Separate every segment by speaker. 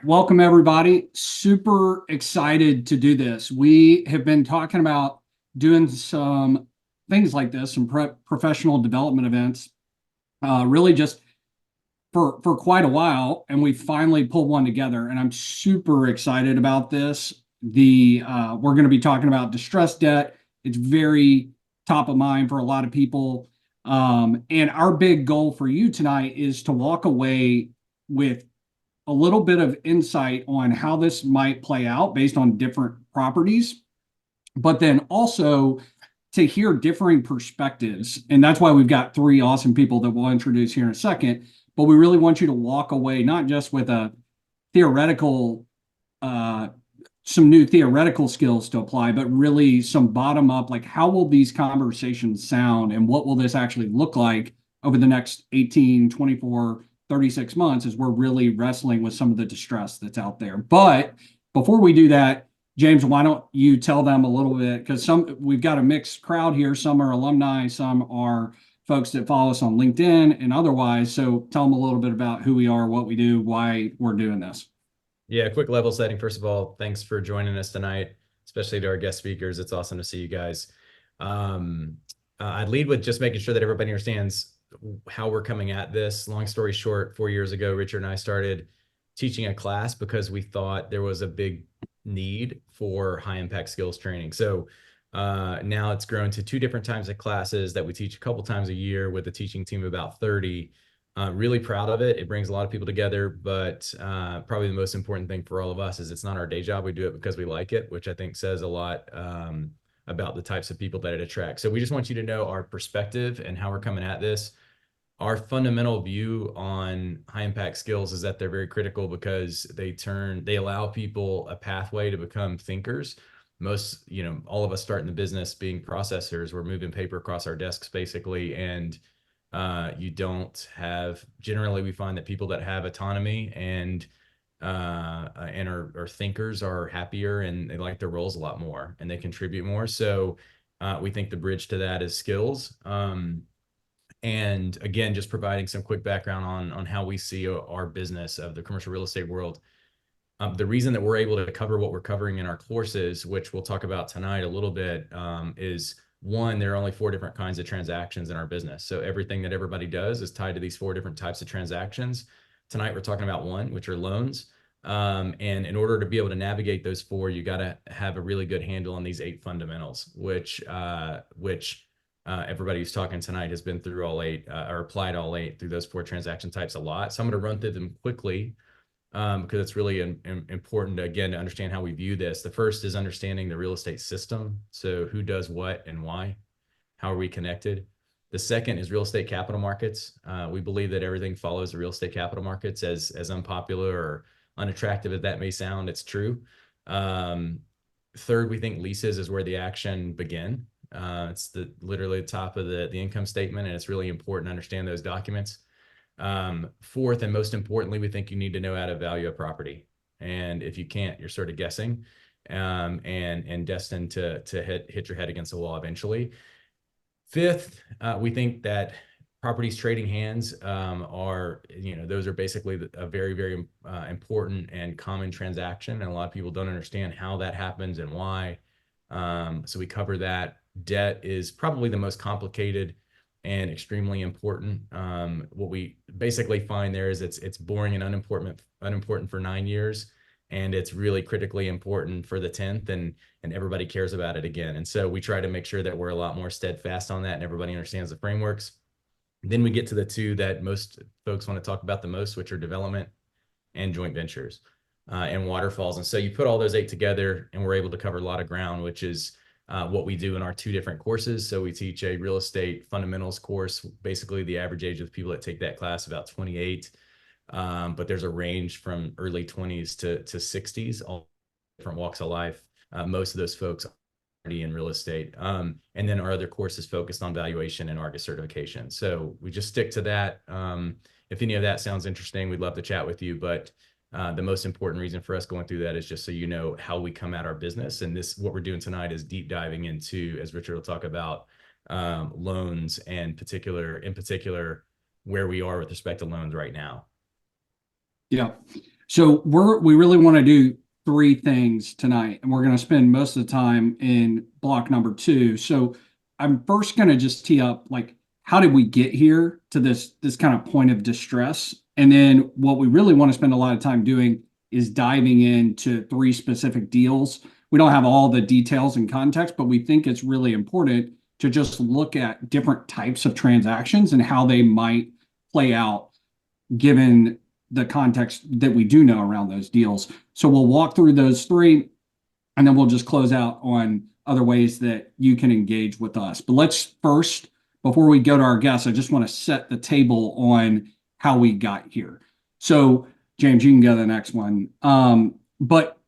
Speaker 1: welcome everybody. Super excited to do this. We have been talking about doing some things like this, some professional development events, really just for quite a while, and we finally pulled one together. And I'm super excited about this. We're going to be talking about distressed debt. It's very top of mind for a lot of people. And our big goal for you tonight is to walk away with a little bit of insight on how this might play out based on different properties, but then also to hear differing perspectives. And that's why we've got three awesome people that we'll introduce here in a second. But we really want you to walk away not just with a theoretical, some new theoretical skills to apply, but really some bottom up, like how will these conversations sound and what will this actually look like over the next 18, 24, 36 months as we're really wrestling with some of the distress that's out there. But before we do that, James, why don't you tell them a little bit? Because we've got a mixed crowd here. Some are alumni, some are folks that follow us on LinkedIn and otherwise. So tell them a little bit about who we are, what we do, why we're doing this.
Speaker 2: Yeah, quick level setting. First of all, thanks for joining us tonight, especially to our guest speakers. It's awesome to see you guys. I'd lead with just making sure that everybody understands how we're coming at this. Long story short, 4 years ago, Richard and I started teaching a class because we thought there was a big need for high impact skills training. So now it's grown to two different types of classes that we teach a couple times a year with a teaching team of about 30. Really proud of it. It brings a lot of people together, but probably the most important thing for all of us is it's not our day job. We do it because we like it, which I think says a lot about the types of people that it attracts. So we just want you to know our perspective and how we're coming at this. Our fundamental view on high impact skills is that they're very critical because they allow people a pathway to become thinkers. All of us start in the business being processors. We're moving paper across our desks basically, and generally we find that people that have autonomy and are thinkers are happier and they like their roles a lot more and they contribute more. So we think the bridge to that is skills. And again, just providing some quick background on how we see our business of the commercial real estate world. The reason that we're able to cover what we're covering in our courses, which we'll talk about tonight a little bit, is one, there are only 4 different kinds of transactions in our business. So everything that everybody does is tied to these 4 different types of transactions. Tonight, we're talking about one, which are loans. And in order to be able to navigate those 4, you got to have a really good handle on these 8 fundamentals, which everybody who's talking tonight has been through all 8 or applied all 8 through those 4 transaction types a lot. So I'm going to run through them quickly because it's really important to understand how we view this. The first is understanding the real estate system. So who does what and why? How are we connected? The second is real estate capital markets. We believe that everything follows the real estate capital markets, as unpopular or unattractive as that may sound. It's true. Third, we think leases is where the action begin. It's literally the top of the income statement, and it's really important to understand those documents. Fourth, and most importantly, we think you need to know how to value a property. And if you can't, you're sort of guessing and destined to hit your head against the wall eventually. Fifth, we think that properties trading hands those are basically a very, very important and common transaction. And a lot of people don't understand how that happens and why. So we cover that. Debt is probably the most complicated and extremely important. What we basically find there is it's boring and unimportant for 9 years, and it's really critically important for the 10th, and everybody cares about it again. And so we try to make sure that we're a lot more steadfast on that and everybody understands the frameworks. Then we get to the 2 that most folks want to talk about the most, which are development and joint ventures and waterfalls. And so you put all those 8 together and we're able to cover a lot of ground, which is what we do in our 2 different courses. So we teach a real estate fundamentals course. Basically, the average age of the people that take that class about 28, but there's a range from early 20s to 60s, all different walks of life. Most of those folks are already in real estate. And then our other course is focused on valuation and Argus certification. So we just stick to that. If any of that sounds interesting, we'd love to chat with you. But the most important reason for us going through that is just so you know how we come at our business. And what we're doing tonight is deep diving into, as Richard will talk about, loans and in particular, where we are with respect to loans right now.
Speaker 1: Yeah. So we really want to do three things tonight, and we're going to spend most of the time in block number two. So I'm first going to just tee up like how did we get here to this kind of point of distress, and then what we really want to spend a lot of time doing is diving into three specific deals. We don't have all the details and context, but we think it's really important to just look at different types of transactions and how they might play out given the context that we do know around those deals. So we'll walk through those three, and then we'll just close out on other ways that you can engage with us. But let's first, before we go to our guests, I just want to set the table on how we got here. So James, you can go to the next one. But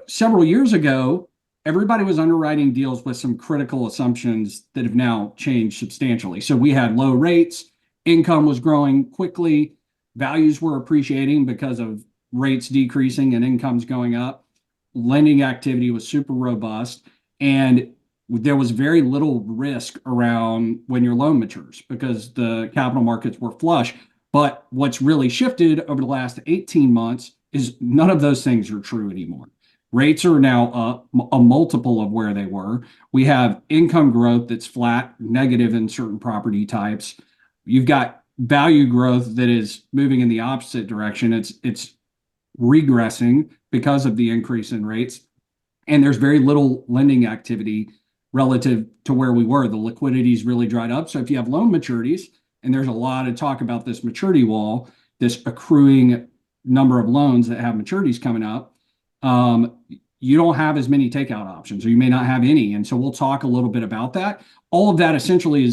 Speaker 1: several years ago, everybody was underwriting deals with some critical assumptions that have now changed substantially. So we had low rates, income was growing quickly, values were appreciating because of rates decreasing and incomes going up. Lending activity was super robust, and there was very little risk around when your loan matures because the capital markets were flush. But what's really shifted over the last 18 months is none of those things are true anymore. Rates are now up a multiple of where they were. We have income growth that's flat, negative in certain property types. You've got value growth that is moving in the opposite direction. It's regressing because of the increase in rates. And there's very little lending activity relative to where we were. The liquidity's really dried up. So if you have loan maturities, and there's a lot of talk about this maturity wall, this accruing number of loans that have maturities coming up, you don't have as many takeout options, or you may not have any. And so we'll talk a little bit about that. All of that essentially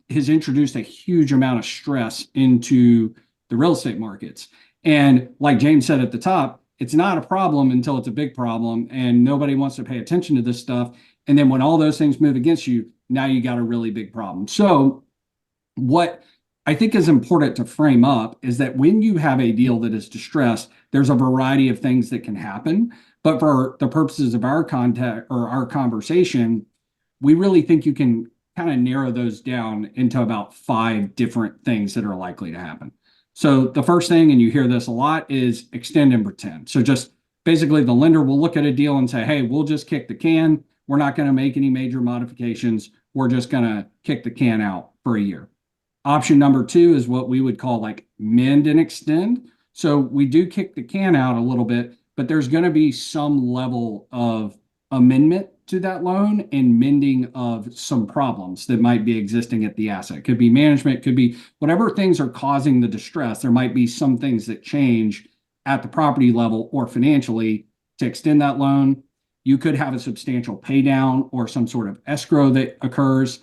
Speaker 1: has introduced a huge amount of stress into the real estate markets. And like James said at the top, it's not a problem until it's a big problem, and nobody wants to pay attention to this stuff. And then when all those things move against you, now you got a really big problem. So what I think is important to frame up is that when you have a deal that is distressed, there's a variety of things that can happen. But for the purposes of our contact or our conversation, we really think you can kind of narrow those down into about 5 different things that are likely to happen. So the first thing, and you hear this a lot, is extend and pretend. So just basically the lender will look at a deal and say, hey, we'll just kick the can. We're not going to make any major modifications. We're just going to kick the can out for a year. Option number 2 is what we would call like mend and extend. So we do kick the can out a little bit, but there's going to be some level of amendment to that loan and mending of some problems that might be existing at the asset. Could be management, could be whatever things are causing the distress. There might be some things that change at the property level or financially to extend that loan. You could have a substantial pay down or some sort of escrow that occurs.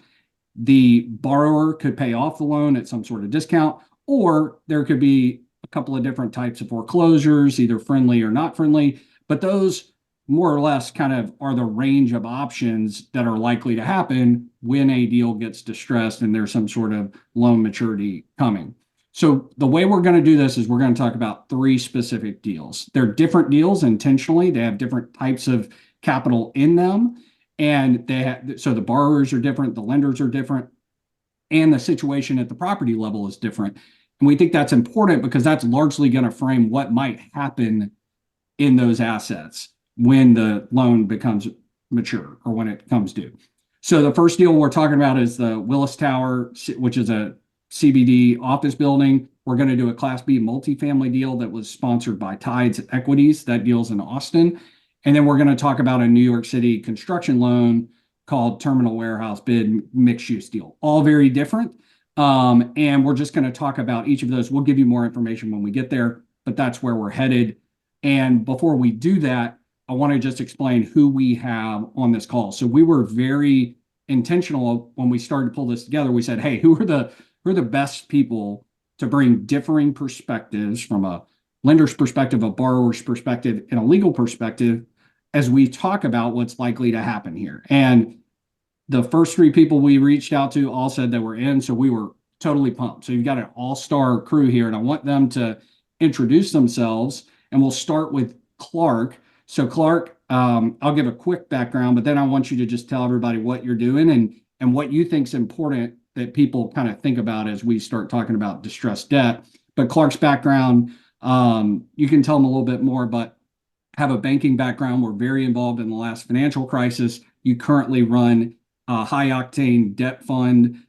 Speaker 1: The borrower could pay off the loan at some sort of discount, or there could be a couple of different types of foreclosures, either friendly or not friendly. But those more or less kind of are the range of options that are likely to happen when a deal gets distressed and there's some sort of loan maturity coming. So the way we're going to do this is we're going to talk about 3 specific deals. They're different deals intentionally. They have different types of capital in them. And so the borrowers are different, the lenders are different, and the situation at the property level is different. And we think that's important because that's largely going to frame what might happen in those assets when the loan becomes mature or when it comes due. So the first deal we're talking about is the Willis Tower, which is a CBD office building. We're going to do a Class B multifamily deal that was sponsored by Tides Equities. That deal's in Austin. And then we're going to talk about a New York City construction loan called Terminal Warehouse Bid Mixed Use Deal. All very different. And we're just going to talk about each of those. We'll give you more information when we get there, but that's where we're headed. And before we do that, I want to just explain who we have on this call. So we were very intentional when we started to pull this together. We said, hey, who are the best people to bring differing perspectives from a lender's perspective, a borrower's perspective, and a legal perspective as we talk about what's likely to happen here. And the first 3 people we reached out to all said they were in, so we were totally pumped. So you've got an all-star crew here, and I want them to introduce themselves, and we'll start with Clark. So Clark, I'll give a quick background, but then I want you to just tell everybody what you're doing and what you think is important that people kind of think about as we start talking about distressed debt. But Clark's background, You can tell them a little bit more, but have a banking background. We're very involved in the last financial crisis. You currently run a high octane debt fund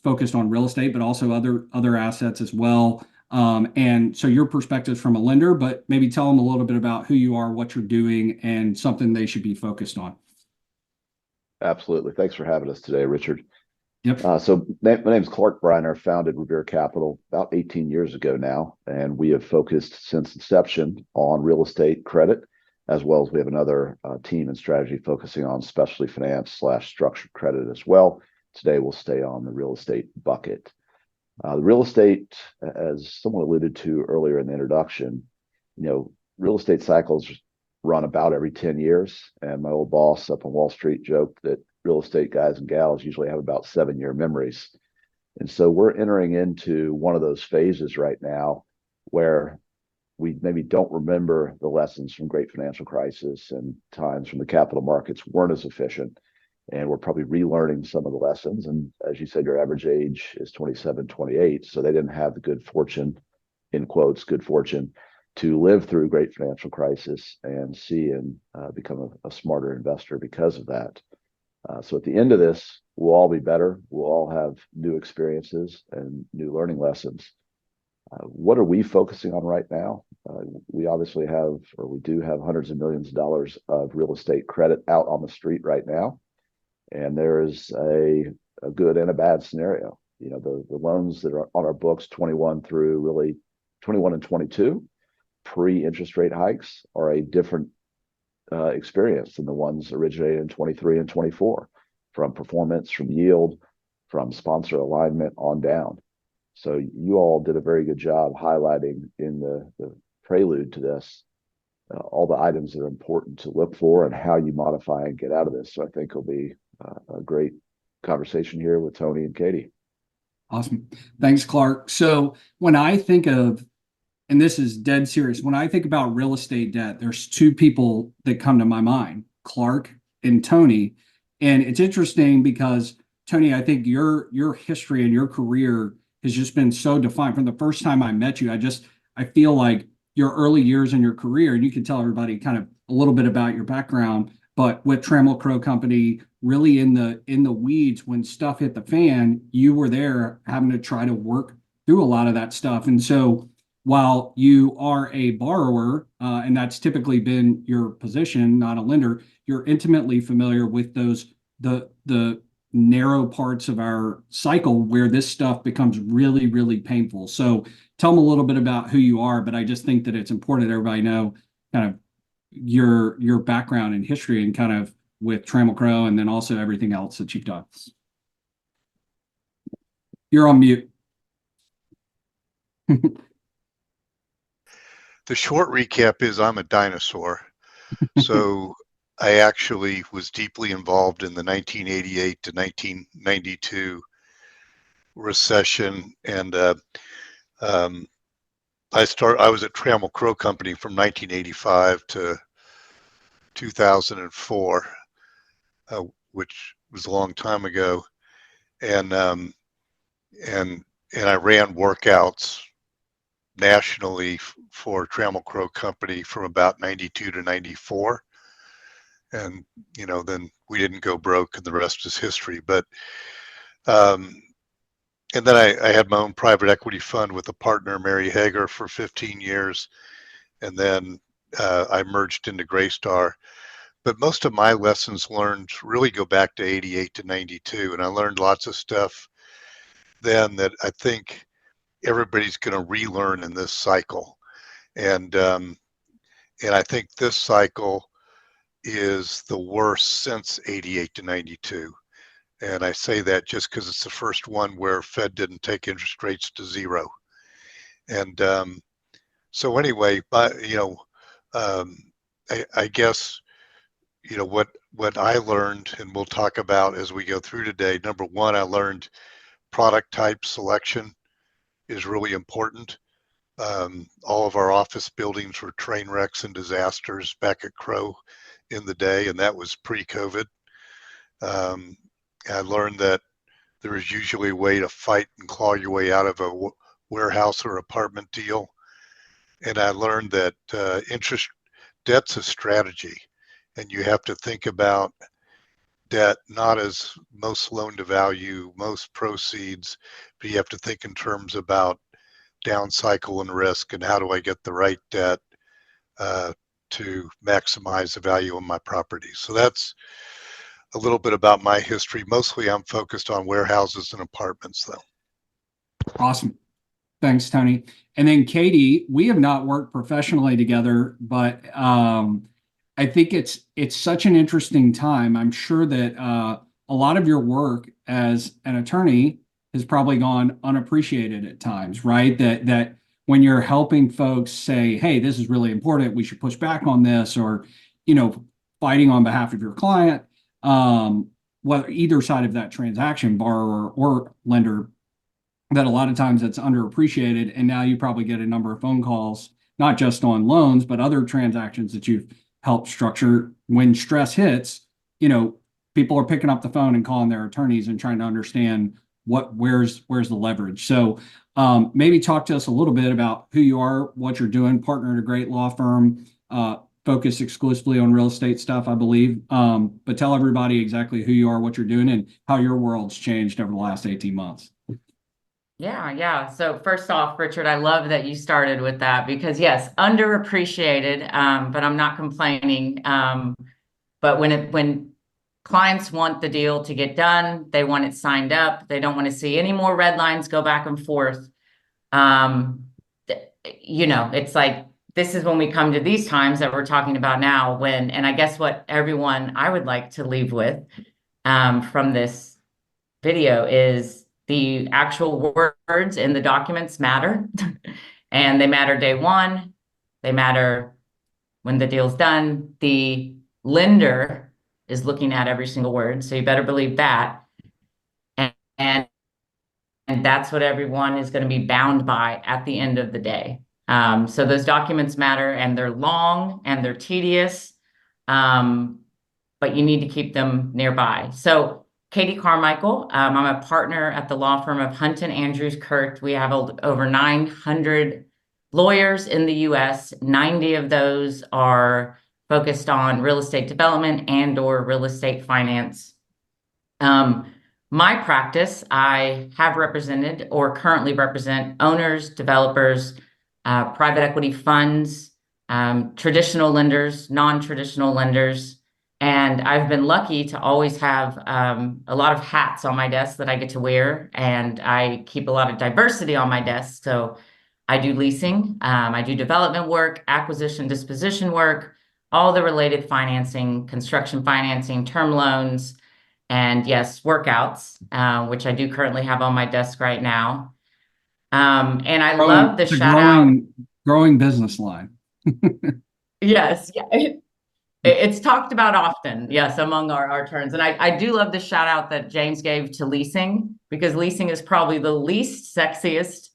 Speaker 1: focused on real estate, but also other assets as well. And so your perspectives from a lender, but maybe tell them a little bit about who you are, what you're doing, and something they should be focused on.
Speaker 3: Absolutely. Thanks for having us today, Richard.
Speaker 1: Yep.
Speaker 3: My name is Clark Briner, founded Revere Capital about 18 years ago now, and we have focused since inception on real estate credit, as well as we have another team and strategy focusing on specialty finance/structured credit as well. Today, we'll stay on the real estate bucket. The real estate, as someone alluded to earlier in the introduction, real estate cycles run about every 10 years. And my old boss up on Wall Street joked that real estate guys and gals usually have about 7-year memories. And so we're entering into one of those phases right now where we maybe don't remember the lessons from great financial crisis and times when the capital markets weren't as efficient. And we're probably relearning some of the lessons. And as you said, your average age is 27, 28. So they didn't have the good fortune, in quotes, good fortune to live through great financial crisis and see and become a smarter investor because of that. So at the end of this, we'll all be better. We'll all have new experiences and new learning lessons. What are we focusing on right now? We obviously have, or we do have hundreds of millions of dollars of real estate credit out on the street right now. And there is a good and a bad scenario. The loans that are on our books, 21 through really 21 and 22, pre-interest rate hikes are a different experience than the ones originated in 23 and 24, from performance, from yield, from sponsor alignment on down. So you all did a very good job highlighting in the prelude to this all the items that are important to look for and how you modify and get out of this. So I think it'll be a great conversation here with Tony and Katie.
Speaker 1: Awesome. Thanks, Clark. So when I think of, and this is dead serious, when I think about real estate debt, there's two people that come to my mind, Clark and Tony. And it's interesting because, Tony, I think your history and your career has just been so defined. From the first time I met you, I feel like your early years in your career, and you can tell everybody kind of a little bit about your background, but with Trammell Crow Company, really in the weeds when stuff hit the fan, you were there having to try to work through a lot of that stuff. And so while you are a borrower, and that's typically been your position, not a lender, you're intimately familiar with the narrow parts of our cycle where this stuff becomes really, really painful. So tell them a little bit about who you are, but I just think that it's important that everybody know kind of your background and history and kind of with Trammell Crow and then also everything else that you've done. You're on mute.
Speaker 4: The short recap is I'm a dinosaur. So I actually was deeply involved in the 1988 to 1992 recession. And I was at Trammell Crow Company from 1985 to 2004, which was a long time ago. And I ran workouts nationally for Trammell Crow Company from about 92 to 94. And, then we didn't go broke and the rest is history. But, and then I had my own private equity fund with a partner, Mary Hager, for 15 years. And then I merged into Greystar. But most of my lessons learned really go back to 88 to 92. And I learned lots of stuff then that I think everybody's going to relearn in this cycle. And I think this cycle is the worst since 88 to 92. And I say that just because it's the first one where Fed didn't take interest rates to zero. And so anyway, I guess, what I learned, and we'll talk about as we go through today. Number one, I learned product type selection is really important. All of our office buildings were train wrecks and disasters back at Crow in the day, and that was pre-COVID. I learned that there is usually a way to fight and claw your way out of a warehouse or apartment deal. And I learned that interest debt's a strategy, and you have to think about debt not as most loan to value, most proceeds, but you have to think in terms about down cycle and risk, and how do I get the right debt to maximize the value of my property. So that's a little bit about my history. Mostly I'm focused on warehouses and apartments though.
Speaker 1: Awesome. Thanks, Tony. And then Katie, we have not worked professionally together, but I think it's such an interesting time. I'm sure that a lot of your work as an attorney has probably gone unappreciated at times, right? That when you're helping folks say, "Hey, this is really important. We should push back on this," or fighting on behalf of your client, whether either side of that transaction, borrower or lender, that a lot of times it's underappreciated. And now you probably get a number of phone calls, not just on loans, but other transactions that you've helped structure. When stress hits, people are picking up the phone and calling their attorneys and trying to understand where's the leverage. So maybe talk to us a little bit about who you are, what you're doing, partner at a great law firm, focus exclusively on real estate stuff, I believe. But tell everybody exactly who you are, what you're doing, and how your world's changed over the last 18 months.
Speaker 5: Yeah. So first off, Richard, I love that you started with that because yes, underappreciated, but I'm not complaining. But when clients want the deal to get done, they want it signed up. They don't want to see any more red lines go back and forth. It's like, this is when we come to these times that we're talking about now and I guess what everyone I would like to leave with, from this video is the actual words in the documents matter and they matter day one. They matter when the deal's done. The lender is looking at every single word. So you better believe that. And that's what everyone is going to be bound by at the end of the day. So those documents matter and they're long and they're tedious, but you need to keep them nearby. So Katie Carmichael, I'm a partner at the law firm of Hunt and Andrews Kurt. We have over 900 lawyers in the US. 90 of those are focused on real estate development and or real estate finance. My practice, I have represented or currently represent owners, developers, private equity funds, traditional lenders, non-traditional lenders. And I've been lucky to always have a lot of hats on my desk that I get to wear, and I keep a lot of diversity on my desk. So I do leasing, I do development work, acquisition, disposition work, all the related financing, construction financing, term loans, and yes, workouts, which I do currently have on my desk right now. And I love the shout out.
Speaker 1: Growing business line.
Speaker 5: Yes. Yeah. It's talked about often, yes, among our terms. And I do love the shout out that James gave to leasing, because leasing is probably the least sexiest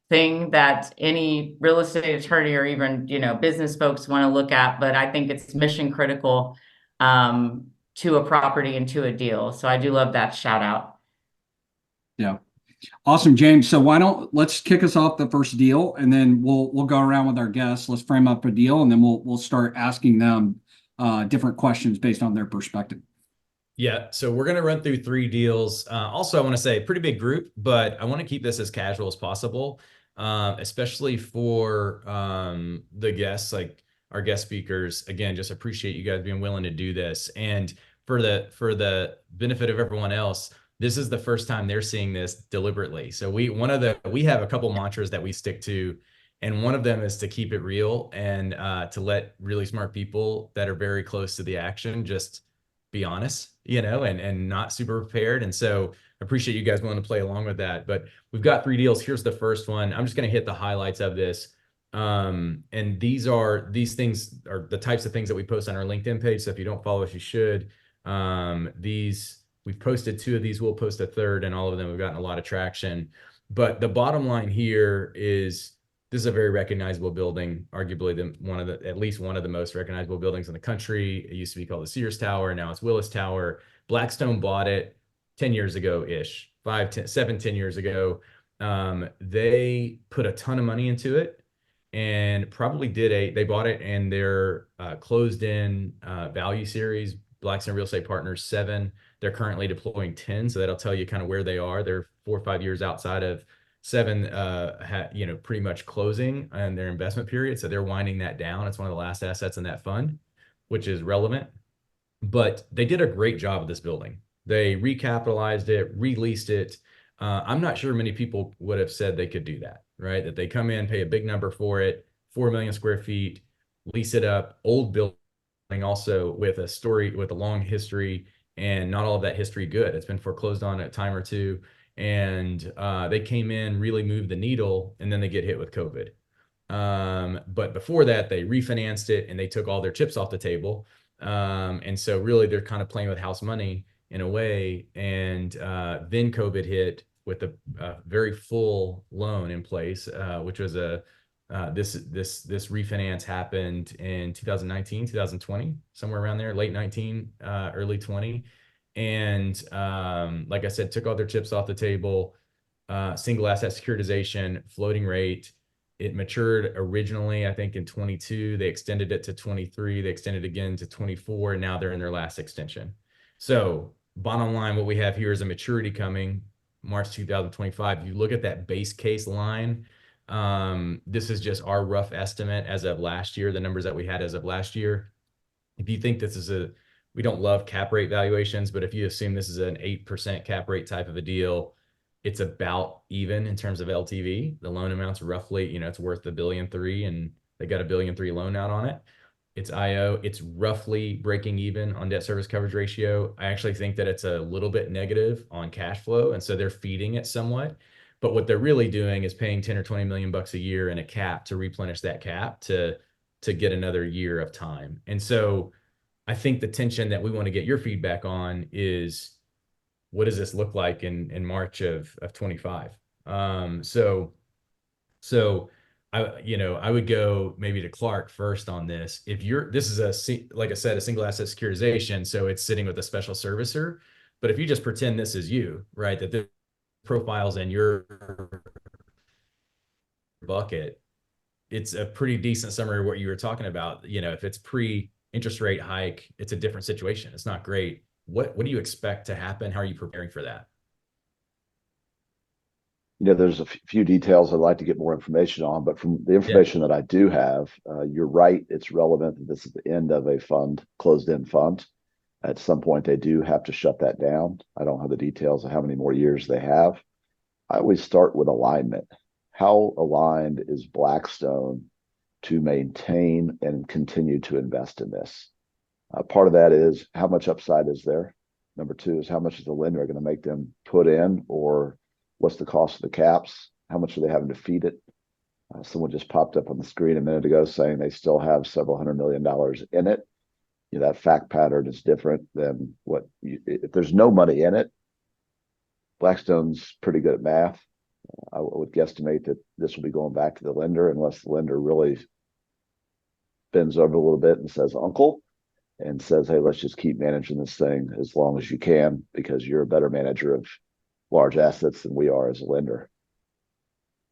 Speaker 5: thing that any real estate attorney or even, business folks want to look at. But I think it's mission critical to a property and to a deal. So I do love that shout out.
Speaker 1: Yeah. Awesome, James. So let's kick us off the first deal, and then we'll go around with our guests. Let's frame up a deal, and then we'll start asking them different questions based on their perspective.
Speaker 2: Yeah, so we're going to run through 3 deals. Also, I want to say pretty big group, but I want to keep this as casual as possible, especially for the guests, like our guest speakers. Again, just appreciate you guys being willing to do this. And for the benefit of everyone else, this is the first time they're seeing this deliberately. So we have a couple mantras that we stick to. And one of them is to keep it real and to let really smart people that are very close to the action just be honest, and not super prepared. And so I appreciate you guys willing to play along with that. But we've got 3 deals. Here's the first one. I'm just going to hit the highlights of this. And these things are the types of things that we post on our LinkedIn page. So if you don't follow us, you should. We've posted 2 of these. We'll post a third, and all of them have gotten a lot of traction. But the bottom line here is, this is a very recognizable building, arguably at least one of the most recognizable buildings in the country. It used to be called the Sears Tower. Now it's Willis Tower. Blackstone bought it 10 years ago-ish, 10 years ago. They put a ton of money into it. and probably they bought it in their closed-end value series, Blackstone Real Estate Partners 7. They're currently deploying 10, so that'll tell you kind of where they are. They're 4 or 5 years outside of 7, pretty much closing in their investment period. So they're winding that down. It's one of the last assets in that fund, which is relevant. But they did a great job of this building. They recapitalized it, released it. I'm not sure many people would have said they could do that, right? That they come in, pay a big number for it, 4 million square feet, lease it up, old building, also with a long history, and not all of that history good. It's been foreclosed on a time or two. And they came in, really moved the needle, and then they get hit with COVID. But before that, they refinanced it and they took all their chips off the table. And so really they're kind of playing with house money in a way. And then COVID hit with a very full loan in place, which was this refinance happened in 2019, 2020, somewhere around there, late 19, early 20. And like I said, took all their chips off the table, single asset securitization, floating rate. It matured originally, I think, in 22. They extended it to 23. They extended again to 24. And now they're in their last extension. So bottom line, what we have here is a maturity coming March 2025. If you look at that base case line, this is just our rough estimate as of last year, the numbers that we had as of last year. If you think this is we don't love cap rate valuations, but if you assume this is an 8% cap rate type of a deal, it's about even in terms of LTV. The loan amount's roughly, it's worth $1.3 billion, and they got $1.3 billion loan out on it. It's IO. It's roughly breaking even on debt service coverage ratio. I actually think that it's a little bit negative on cash flow, and so they're feeding it somewhat. But what they're really doing is paying 10 or 20 million bucks a year in a cap to replenish that cap to get another year of time. And so I think the tension that we want to get your feedback on is, what does this look like in March of 25? So I would go maybe to Clark first on this. This is like I said, a single asset securitization, so it's sitting with a special servicer. But if you just pretend this is you, right, that the profiles in your bucket, it's a pretty decent summary of what you were talking about. If it's pre-interest rate hike, it's a different situation. It's not great. What do you expect to happen? How are you preparing for that?
Speaker 3: There's a few details I'd like to get more information on, but from the information that I do have, you're right. It's relevant that this is the end of a closed-end fund. At some point, they do have to shut that down. I don't have the details of how many more years they have. I always start with alignment. How aligned is Blackstone to maintain and continue to invest in this? Part of that is how much upside is there? Number two is how much is the lender going to make them put in, or what's the cost of the caps? How much are they having to feed it? Someone just popped up on the screen a minute ago saying they still have several $100 million in it. That fact pattern is different than if there's no money in it. Blackstone's pretty good at math. I would guesstimate that this will be going back to the lender unless the lender really bends over a little bit and says, "Uncle," and says, "Hey, let's just keep managing this thing as long as you can, because you're a better manager of large assets than we are as a lender."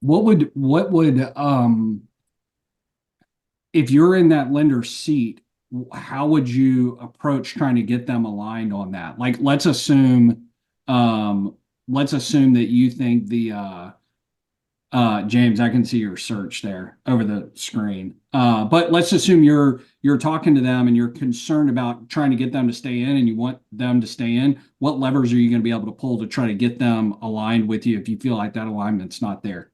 Speaker 1: What would if you're in that lender seat, how would you approach trying to get them aligned on that? Like, let's assume that you think James, I can see your search there over the screen. But let's assume you're talking to them and you're concerned about trying to get them to stay in, and you want them to stay in. What levers are you going to be able to pull to try to get them aligned with you if you feel like that alignment's not there?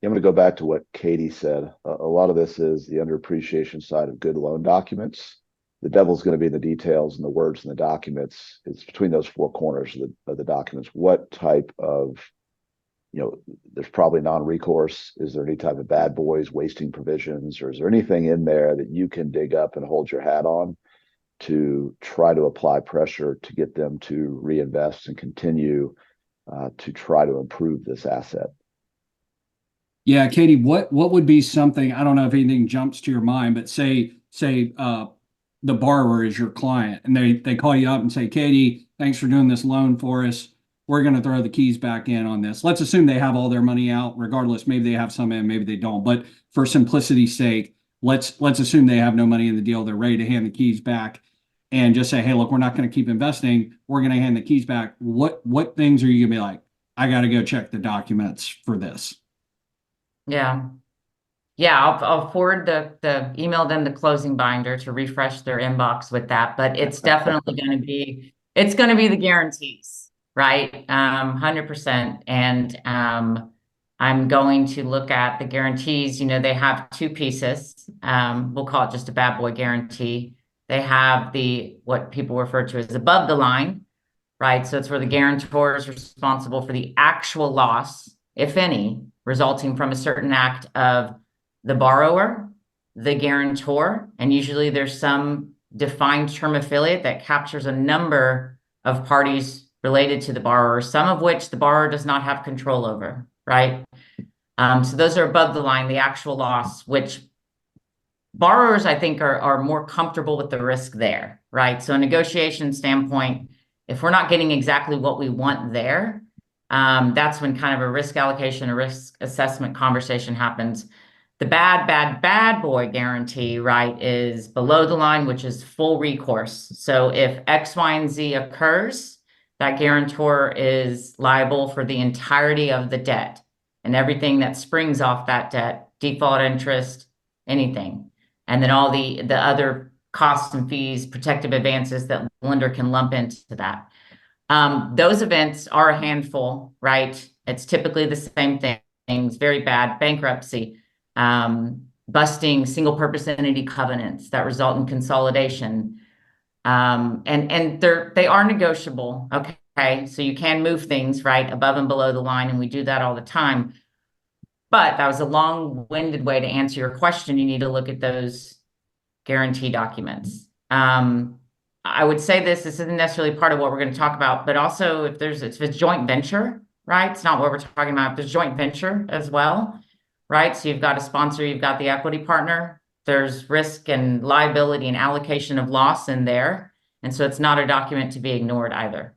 Speaker 3: I'm going to go back to what Katie said. A lot of this is the underappreciation side of good loan documents. The devil's going to be in the details and the words in the documents. It's between those four corners of the documents. What type of, there's probably non-recourse. Is there any type of bad boys, wasting provisions, or is there anything in there that you can dig up and hold your hat on to try to apply pressure to get them to reinvest and continue to try to improve this asset?
Speaker 1: Yeah, Katie, what would be something, I don't know if anything jumps to your mind, but say the borrower is your client and they call you up and say, "Katie, thanks for doing this loan for us. we're going to throw the keys back in on this. Let's assume they have all their money out, regardless. Maybe they have some in, maybe they don't. But for simplicity's sake, let's assume they have no money in the deal. They're ready to hand the keys back and just say, hey, look, we're not going to keep investing. We're going to hand the keys back. What things are you going to be like, I got to go check the documents for this?
Speaker 5: Yeah. Yeah, I'll forward the email them the closing binder to refresh their inbox with that, but it's definitely going to be the guarantees, right? 100%. And I'm going to look at the guarantees. You know, they have two pieces. We'll call it just a bad boy guarantee. They have what people refer to as above the line, right? So it's where the guarantor is responsible for the actual loss, if any, resulting from a certain act of the borrower, the guarantor, and usually there's some defined term affiliate that captures a number of parties related to the borrower, some of which the borrower does not have control over, right? So those are above the line, the actual loss, which borrowers, I think, are more comfortable with the risk there, right? So a negotiation standpoint, if we're not getting exactly what we want there, that's when kind of a risk allocation, a risk assessment conversation happens. The bad boy guarantee, right, is below the line, which is full recourse. So if X, Y, and Z occurs, that guarantor is liable for the entirety of the debt and everything that springs off that debt, default interest, anything. And then all the other costs and fees, protective advances that lender can lump into that. Those events are a handful, right? It's typically the same things, very bad, bankruptcy, busting single purpose entity covenants that result in consolidation. And they are negotiable. Okay. So you can move things right above and below the line. And we do that all the time. But that was a long-winded way to answer your question. You need to look at those guarantee documents. I would say this isn't necessarily part of what we're going to talk about, but also if it's joint venture, right? It's not what we're talking about. If there's joint venture as well, right? So you've got a sponsor, you've got the equity partner, there's risk and liability and allocation of loss in there. And so it's not a document to be ignored either.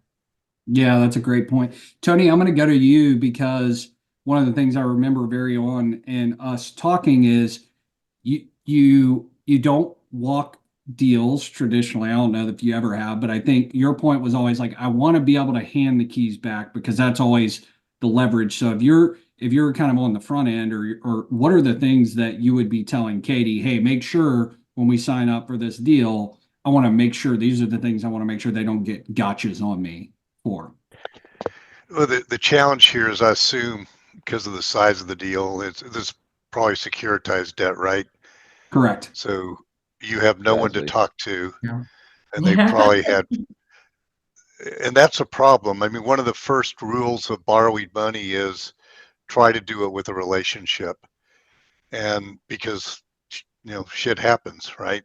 Speaker 1: Yeah, that's a great point. Tony, I'm going to go to you because one of the things I remember very on in us talking is you don't walk deals traditionally. I don't know if you ever have, but I think your point was always like, I want to be able to hand the keys back because that's always the leverage. So if you're kind of on the front end or what are the things that you would be telling Katie, hey, make sure when we sign up for this deal, I want to make sure these are the things I want to make sure they don't get gotchas on me for.
Speaker 4: Well, the challenge here is, I assume, because of the size of the deal, this probably securitized debt, right?
Speaker 1: Correct.
Speaker 4: So you have no one to
Speaker 3: Exactly.
Speaker 4: talk to,
Speaker 5: No.
Speaker 4: and they probably had, and that's a problem. I mean, one of the first rules of borrowing money is try to do it with a relationship, and because shit happens, right?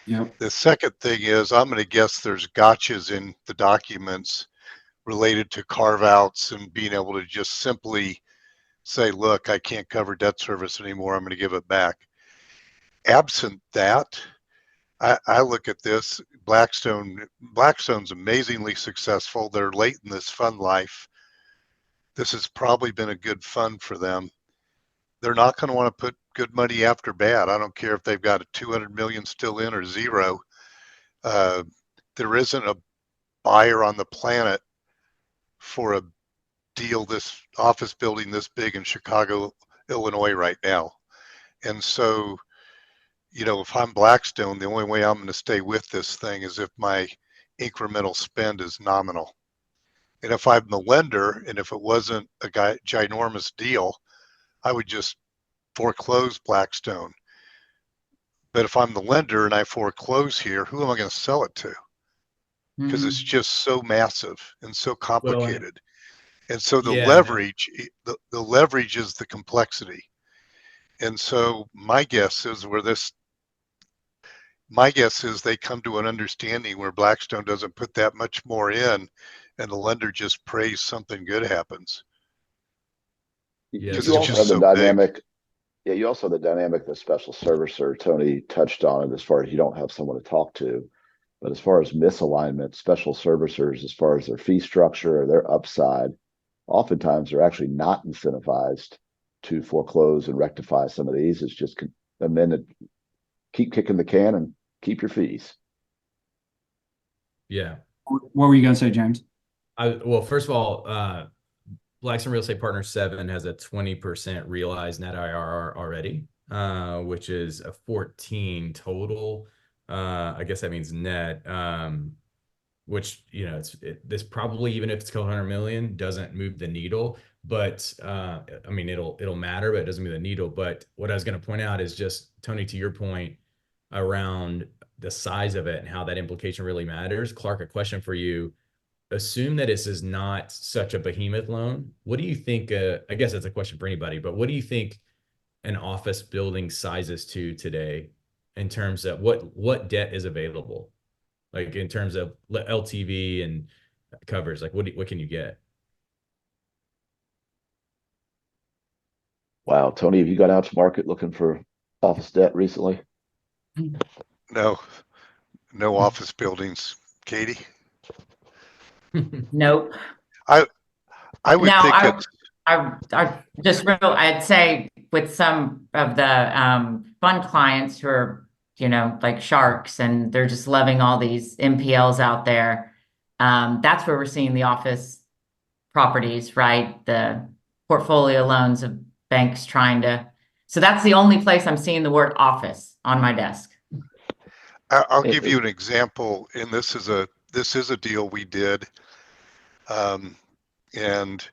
Speaker 1: Yep.
Speaker 4: The second thing is, I'm going to guess there's gotchas in the documents related to carve outs and being able to just simply say, look, I can't cover debt service anymore, I'm going to give it back. Absent that, I look at this, Blackstone's amazingly successful. They're late in this fund life. This has probably been a good fund for them. They're not going to want to put good money after bad. I don't care if they've got a 200 million still in or zero. There isn't a buyer on the planet for a deal, this office building this big in Chicago, Illinois right now. And so, if I'm Blackstone, the only way I'm going to stay with this thing is if my incremental spend is nominal. And if I'm the lender, and if it wasn't a ginormous deal, I would just foreclose Blackstone. But if I'm the lender and I foreclose here, who am I going to sell it to? Because it's just so massive and so complicated. And so the leverage, the leverage is the complexity. And so my guess is they come to an understanding where Blackstone doesn't put that much more in, and the lender just prays something good happens.
Speaker 2: Yes.
Speaker 3: You
Speaker 4: it's
Speaker 3: also
Speaker 4: just
Speaker 3: have the
Speaker 4: so big.
Speaker 3: dynamic. Yeah, you also have the dynamic that special servicer Tony touched on it, as far as you don't have someone to talk to. But as far as misalignment, special servicers, as far as their fee structure or their upside, oftentimes they're actually not incentivized to foreclose and rectify some of these. It's just amend it, keep kicking the can and keep your fees.
Speaker 2: Yeah.
Speaker 1: What were you going to say, James?
Speaker 2: Well, first of all, Blackstone Real Estate Partners 7 has a 20% realized net IRR already, which is a 14 total. I guess that means net, which, you know, this probably, even if it's 200 million, doesn't move the needle. But I mean, it'll matter, but it doesn't move the needle. But what I was going to point out is just, Tony, to your point around the size of it and how that implication really matters. Clark, a question for you. Assume that this is not such a behemoth loan. What do you think? I guess that's a question for anybody, but what do you think an office building sizes to today in terms of what debt is available? Like in terms of LTV and covers, like what can you get?
Speaker 3: Wow, Tony, have you got out to market looking for office debt recently?
Speaker 4: No, no office buildings. Katie?
Speaker 5: Nope.
Speaker 4: I would
Speaker 5: Now,
Speaker 4: think it's
Speaker 5: I just real, I'd say with some of the fund clients who are, you know, like sharks, and they're just loving all these NPLs out there. That's where we're seeing the office properties, right? The portfolio loans of banks trying to. So that's the only place I'm seeing the word office on my desk.
Speaker 4: I'll give you an example, and this is a deal we did, and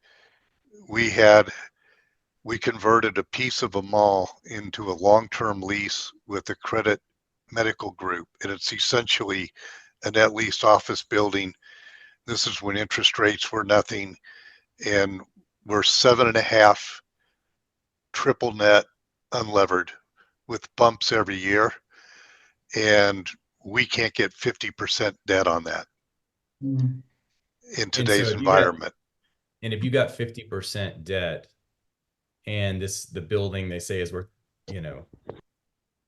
Speaker 4: we converted a piece of a mall into a long-term lease with a credit medical group, and it's essentially a net lease office building. This is when interest rates were nothing, and we're 7.5 triple net unlevered with bumps every year, and we can't get 50% debt on that in today's environment.
Speaker 2: And if you got 50% debt, and the building they say is worth, you know,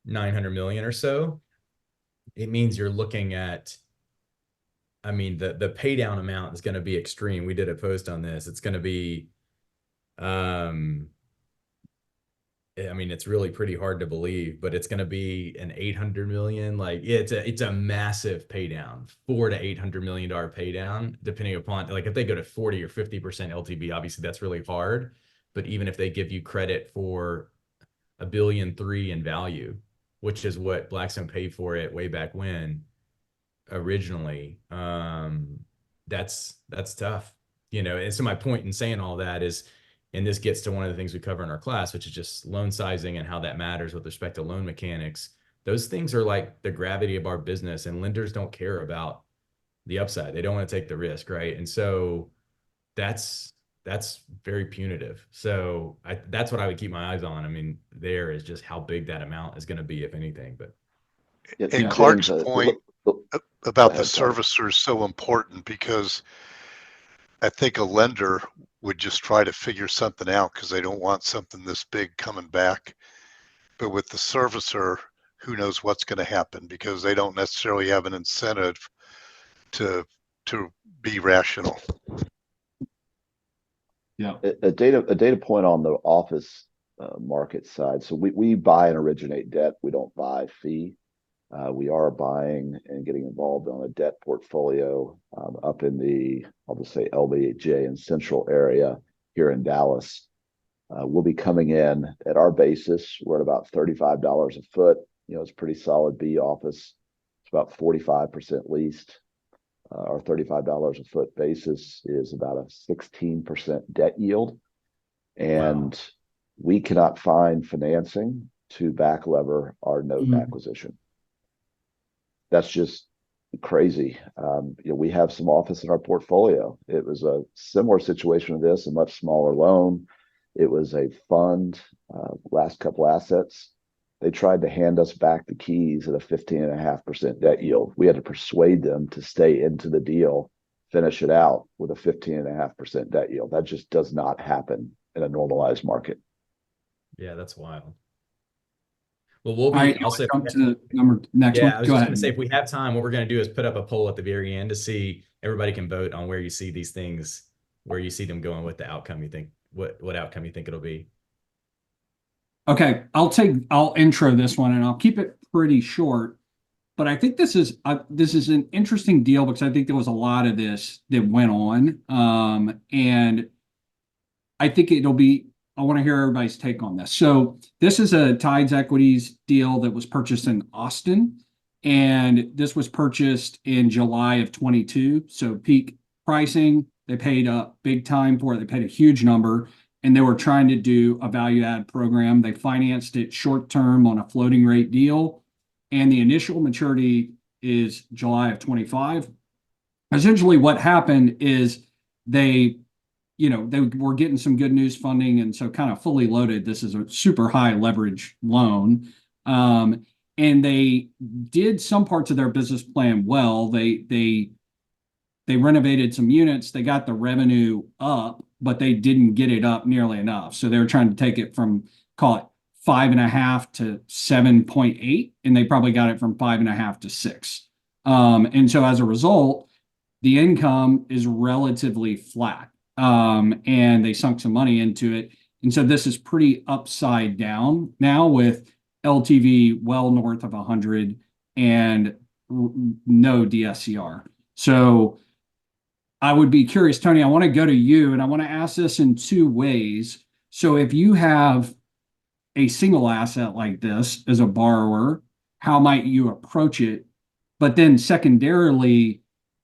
Speaker 2: 900 million or so, it means you're looking at, I mean, the pay down amount is going to be extreme. We did a post on this. It's going to be, I mean, it's really pretty hard to believe, but it's going to be an 800 million. Like it's a massive pay down, $400 to $800 million pay down, depending upon, like, if they go to 40 or 50% LTV, obviously that's really hard. But even if they give you credit for $1.3 billion in value, which is what Blackstone paid for it way back when originally, that's tough, you know. And so my point in saying all that is, and this gets to one of the things we cover in our class, which is just loan sizing and how that matters with respect to loan mechanics. Those things are like the gravity of our business, and lenders don't care about the upside. They don't want to take the risk, right? And so that's very punitive. So that's what I would keep my eyes on. I mean, there is just how big that amount is going to be, if anything. But
Speaker 4: And Clark's point about the servicer is so important, because I think a lender would just try to figure something out because they don't want something this big coming back. But with the servicer, who knows what's going to happen, because they don't necessarily have an incentive to be rational.
Speaker 1: Yeah.
Speaker 3: A data point on the office market side. So we buy and originate debt. We don't buy fee. We are buying and getting involved on a debt portfolio up in the, I'll just say LBJ and Central area here in Dallas. We'll be coming in at our basis. We're at about $35 a foot. You know, it's pretty solid B office. It's about 45% leased. Our $35 a foot basis is about a 16% debt yield. And we cannot find financing to back lever our note acquisition. That's just crazy. You know, we have some office in our portfolio. It was a similar situation to this, a much smaller loan. It was a fund, last couple assets. They tried to hand us back the keys at a 15.5% debt yield. We had to persuade them to stay into the deal, finish it out with a 15.5% debt yield. That just does not happen in a normalized market.
Speaker 2: yeah, that's wild. Well, we'll
Speaker 1: All right,
Speaker 2: be
Speaker 1: you
Speaker 2: also.
Speaker 1: want to jump to the next
Speaker 2: Yeah,
Speaker 1: one?
Speaker 2: I was
Speaker 1: Go
Speaker 2: just
Speaker 1: ahead.
Speaker 2: going to say, if we have time, what we're going to do is put up a poll at the very end to see everybody can vote on where you see these things, where you see them going, what the outcome you think, what outcome you think it'll be.
Speaker 1: Okay, I'll intro this one and I'll keep it pretty short. But I think this is an interesting deal because I think there was a lot of this that went on, and I think it'll be. I want to hear everybody's take on this. So this is a Tides Equities deal that was purchased in Austin, and this was purchased in July of 22. So peak pricing, they paid up big time for it. They paid a huge number, and they were trying to do a value add program. They financed it short term on a floating rate deal, and the initial maturity is July of 25. Essentially, what happened is they they were getting some good news funding, and so kind of fully loaded. This is a super high leverage loan, and they did some parts of their business plan well. They renovated some units. They got the revenue up, but they didn't get it up nearly enough. So they were trying to take it from, call it 5.5 to 7.8, and they probably got it from 5.5 to 6. And so as a result, the income is relatively flat. And they sunk some money into it. And so this is pretty upside down now with LTV well north of 100 and no DSCR. So I would be curious, Tony, I want to go to you and I want to ask this in two ways. So if you have a single asset like this as a borrower, how might you approach it? But then secondarily,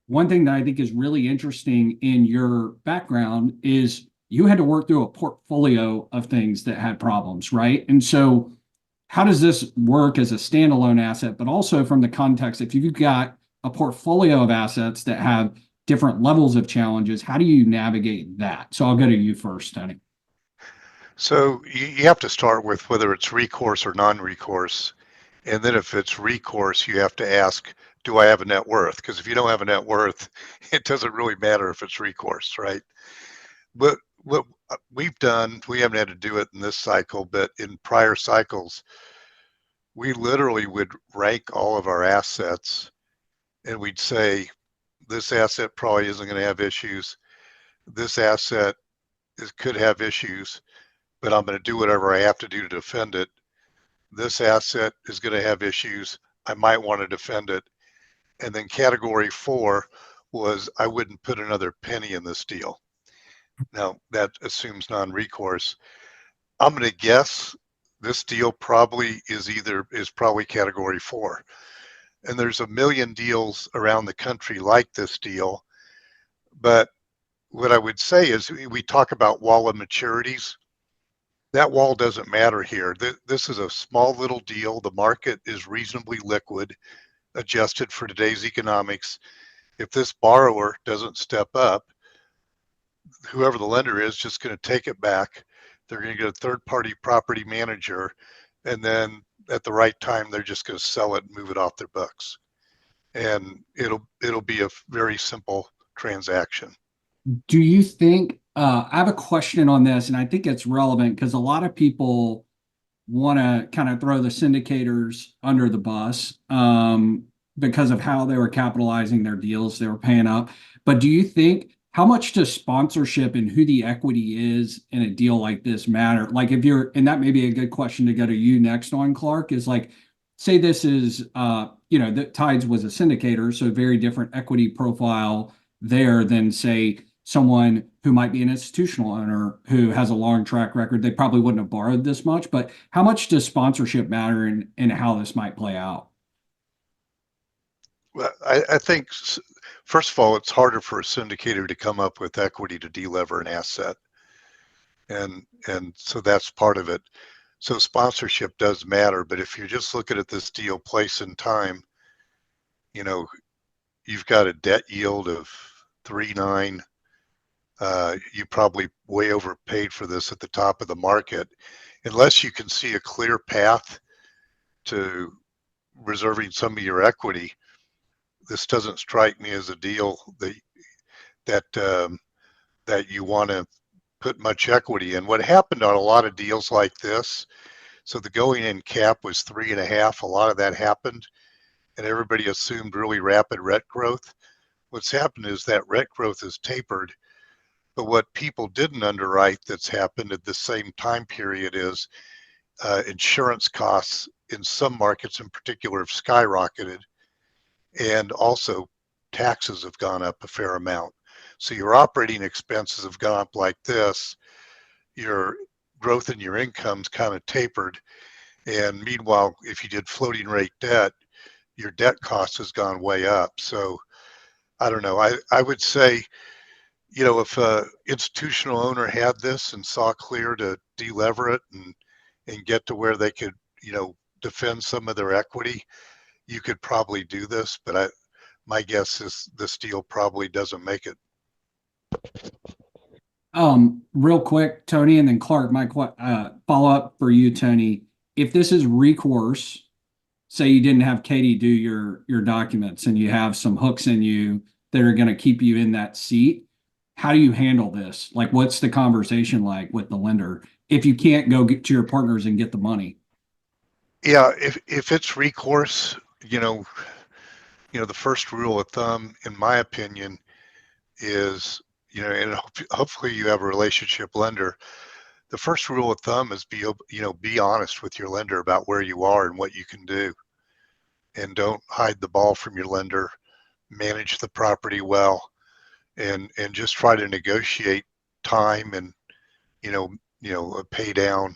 Speaker 1: one thing that I think is really interesting in your background is you had to work through a portfolio of things that had problems, right? And so how does this work as a standalone asset, but also from the context, if you've got a portfolio of assets that have different levels of challenges, how do you navigate that? So I'll go to you first, Tony.
Speaker 4: So you have to start with whether it's recourse or non-recourse. And then if it's recourse, you have to ask, do I have a net worth? Because if you don't have a net worth, it doesn't really matter if it's recourse, right? But what we've done, we haven't had to do it in this cycle, but in prior cycles, we literally would rank all of our assets and we'd say, this asset probably isn't going to have issues. This asset could have issues, but I'm going to do whatever I have to do to defend it. This asset is going to have issues. I might want to defend it. And then category 4 was I wouldn't put another penny in this deal. Now that assumes non-recourse. I'm going to guess this deal probably is probably category 4. And there's a million deals around the country like this deal. But what I would say is we talk about wall of maturities. That wall doesn't matter here. This is a small little deal. The market is reasonably liquid, adjusted for today's economics. If this borrower doesn't step up, whoever the lender is just going to take it back. They're going to get a third-party property manager, and then at the right time, they're just going to sell it and move it off their books. And it'll be a very simple transaction.
Speaker 1: Do you think, I have a question on this, and I think it's relevant because a lot of people want to kind of throw the syndicators under the bus because of how they were capitalizing their deals, they were paying up. But do you think, how much does sponsorship and who the equity is in a deal like this matter? Like if you're, and that may be a good question to go to you next on, Clark, is like, say this is, that Tides was a syndicator, so very different equity profile there than say someone who might be an institutional owner who has a long track record. They probably wouldn't have borrowed this much, but how much does sponsorship matter in how this might play out?
Speaker 4: Well, I think, first of all, it's harder for a syndicator to come up with equity to delever an asset. And so that's part of it. So sponsorship does matter, but if you're just looking at this deal place and time, you've got a debt yield of 3.9. You probably way overpaid for this at the top of the market. Unless you can see a clear path to reserving some of your equity, this doesn't strike me as a deal that you want to put much equity in. What happened on a lot of deals like this, So the going in cap was 3.5. A lot of that happened, and everybody assumed really rapid rent growth. What's happened is that rent growth has tapered, but what people didn't underwrite that's happened at the same time period is insurance costs in some markets in particular have skyrocketed, and also taxes have gone up a fair amount. So your operating expenses have gone up like this, your growth in your income's kind of tapered, and meanwhile, if you did floating rate debt, your debt cost has gone way up. So I don't know. I would say, you know, if a institutional owner had this and saw clear to delever it and get to where they could, you know, defend some of their equity, you could probably do this. But my guess is this deal probably doesn't make it.
Speaker 1: Real quick, Tony, and then Clark, my follow up for you, Tony. If this is recourse, say you didn't have Katie do your documents and you have some hooks in you that are going to keep you in that seat, how do you handle this? Like, what's the conversation like with the lender if you can't go get to your partners and get the money?
Speaker 4: Yeah, if it's recourse, you know, the first rule of thumb, in my opinion, is, you know, and hopefully you have a relationship lender. The first rule of thumb is be honest with your lender about where you are and what you can do, and don't hide the ball from your lender. Manage the property well, and just try to negotiate time and a pay down,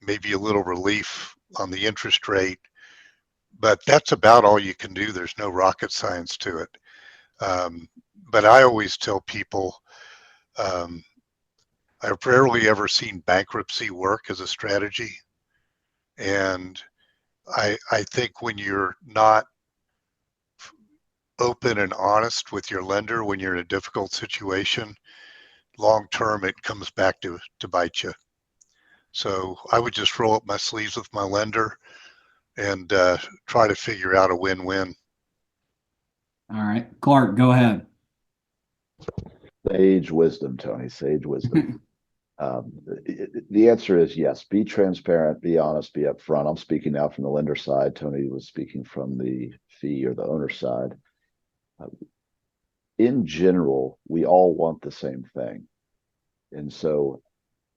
Speaker 4: maybe a little relief on the interest rate, but that's about all you can do. There's no rocket science to it. But I always tell people, I've rarely ever seen bankruptcy work as a strategy. And I think when you're not open and honest with your lender, when you're in a difficult situation, long term, it comes back to bite you. So I would just roll up my sleeves with my lender and try to figure out a win-win.
Speaker 1: All right, Clark, go ahead.
Speaker 3: Sage wisdom, Tony, sage wisdom. The answer is yes. Be transparent, be honest, be upfront. I'm speaking now from the lender side. Tony was speaking from the fee or the owner side. In general, we all want the same thing. And so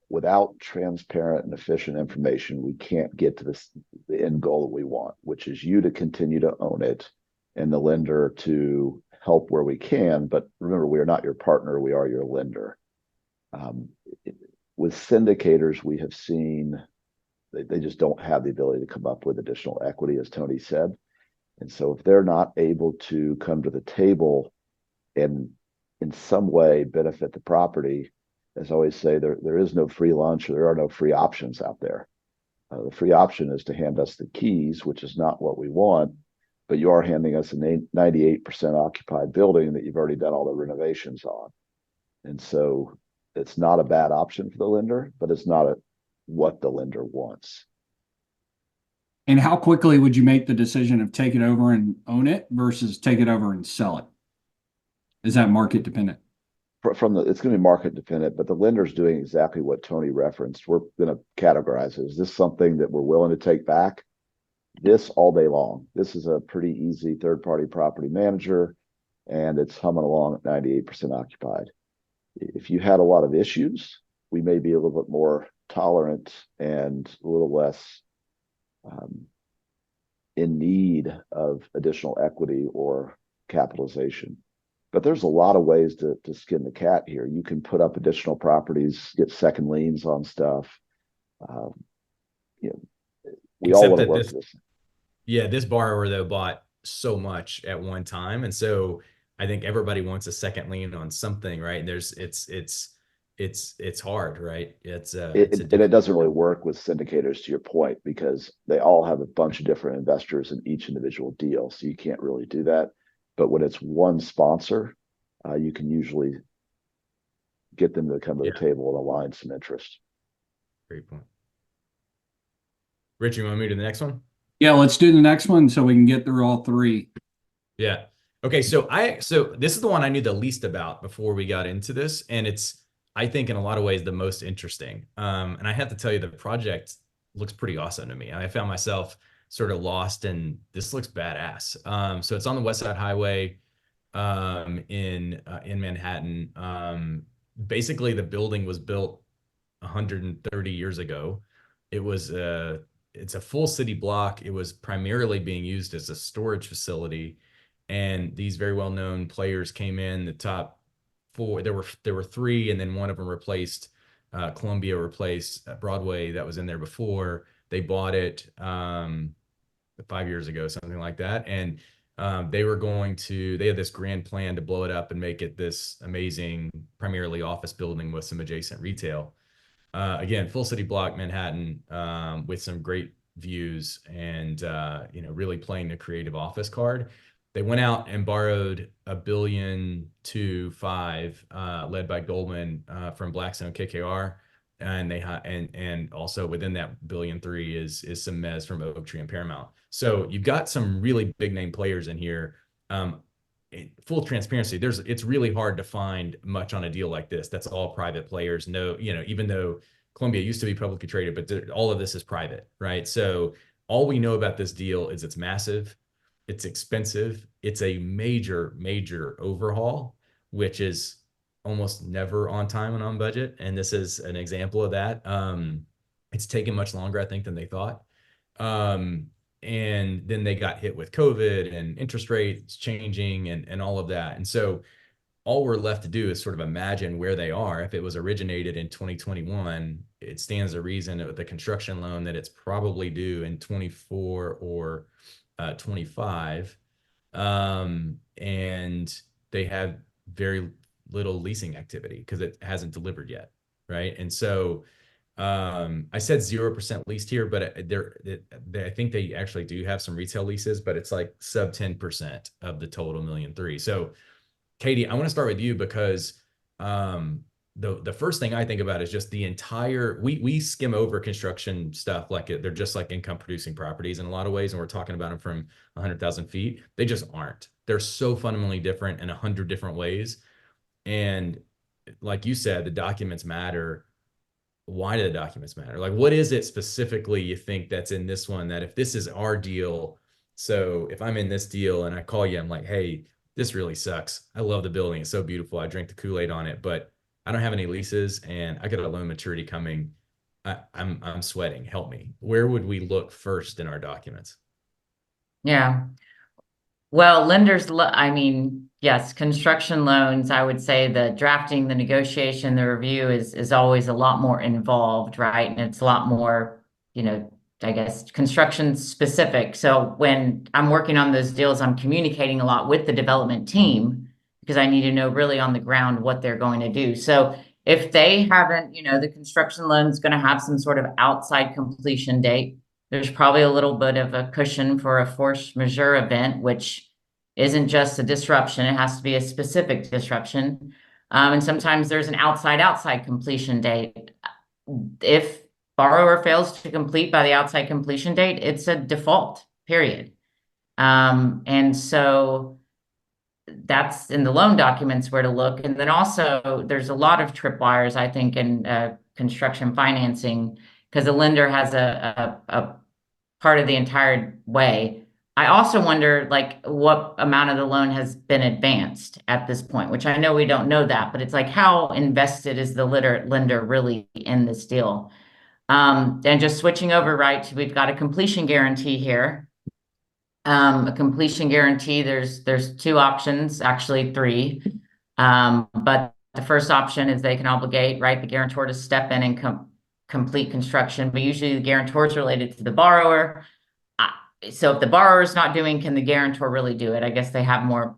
Speaker 3: without transparent and efficient information, we can't get to the end goal that we want, which is you to continue to own it and the lender to help where we can. But remember, we are not your partner, we are your lender. With syndicators, we have seen they just don't have the ability to come up with additional equity, as Tony said. And so if they're not able to come to the table and in some way benefit the property, as I always say, there is no free lunch, or there are no free options out there. The free option is to hand us the keys, which is not what we want, but you are handing us a 98% occupied building that you've already done all the renovations on. And so it's not a bad option for the lender, but it's not what the lender wants.
Speaker 1: And how quickly would you make the decision of take it over and own it versus take it over and sell it? Is that market dependent?
Speaker 3: It's going to be market dependent, but the lender's doing exactly what Tony referenced. We're going to categorize it. Is this something that we're willing to take back? This all day long. This is a pretty easy third-party property manager, and it's humming along at 98% occupied. If you had a lot of issues, we may be a little bit more tolerant and a little less in need of additional equity or capitalization. But there's a lot of ways to skin the cat here. You can put up additional properties, get second liens on stuff. We all want to work this.
Speaker 2: Yeah, this borrower though bought so much at one time, and so I think everybody wants a second lien on something, right? And it's hard, right?
Speaker 3: And it doesn't really work with syndicators, to your point, because they all have a bunch of different investors in each individual deal, so you can't really do that. But when it's one sponsor, you can usually get them to come to the table and align some interest.
Speaker 2: Great point. Rich, you want to move to the next one?
Speaker 1: Yeah, let's do the next one so we can get through all three.
Speaker 2: Yeah. Okay. So this is the one I knew the least about before we got into this. And it's, I think in a lot of ways, the most interesting. And I have to tell you, the project looks pretty awesome to me. I found myself sort of lost, and this looks badass. So it's on the West Side Highway in Manhattan. Basically, the building was built 130 years ago. It's a full city block. It was primarily being used as a storage facility, and these very well-known players came in. The top four, there were three, and then one of them replaced. Columbia replaced Broadway that was in there before. They bought it 5 years ago, something like that, and they had this grand plan to blow it up and make it this amazing, primarily office building with some adjacent retail. Again, full city block, Manhattan, with some great views and, really playing the creative office card. They went out and borrowed $1.25 billion, led by Goldman, from Blackstone KKR. And also within that $1.3 billion is some mezz from Oaktree and Paramount. So you've got some really big name players in here. Full transparency, it's really hard to find much on a deal like this. That's all private players. No, even though Columbia used to be publicly traded, but all of this is private, right? So all we know about this deal is it's massive, it's expensive, it's a major, major overhaul, which is almost never on time and on budget. And this is an example of that. It's taken much longer, I think, than they thought. And then they got hit with COVID and interest rates changing and all of that. And so all we're left to do is sort of imagine where they are. If it was originated in 2021, it stands to reason with the construction loan that it's probably due in 24 or 25. And they have very little leasing activity because it hasn't delivered yet, right? And so I said 0% leased here, but I think they actually do have some retail leases, but it's like sub 10% of the total $1.3 million. So Katie, I want to start with you because the first thing I think about is just the entire, we skim over construction stuff like they're just like income producing properties in a lot of ways, and we're talking about them from 100,000 feet. They just aren't. They're so fundamentally different in 100 different ways. And like you said, the documents matter. Why do the documents matter? Like, what is it specifically you think that's in this one that if this is our deal, so if I'm in this deal and I call you, I'm like, hey, this really sucks. I love the building. It's so beautiful. I drank the Kool-Aid on it, but I don't have any leases and I got a loan maturity coming. I'm sweating. Help me. Where would we look first in our documents?
Speaker 5: Yeah. Well, yes, construction loans, I would say the drafting, the negotiation, the review is always a lot more involved, right? And it's a lot more, I guess, construction specific. So when I'm working on those deals, I'm communicating a lot with the development team because I need to know really on the ground what they're going to do. So if they haven't, the construction loan is going to have some sort of outside completion date. There's probably a little bit of a cushion for a force majeure event, which isn't just a disruption. It has to be a specific disruption. And sometimes there's an outside completion date. If borrower fails to complete by the outside completion date, it's a default, period. And so that's in the loan documents where to look. And then also there's a lot of tripwires, I think, in construction financing, because the lender has a part of the entire way. I also wonder, like, what amount of the loan has been advanced at this point, which I know we don't know that, but it's like, how invested is the lender really in this deal? And just switching over, right, we've got a completion guarantee here. A completion guarantee, there's two options, actually three. But the first option is they can obligate, right, the guarantor to step in and complete construction, but usually the guarantor is related to the borrower. So if the borrower is not doing, can the guarantor really do it? I guess they have more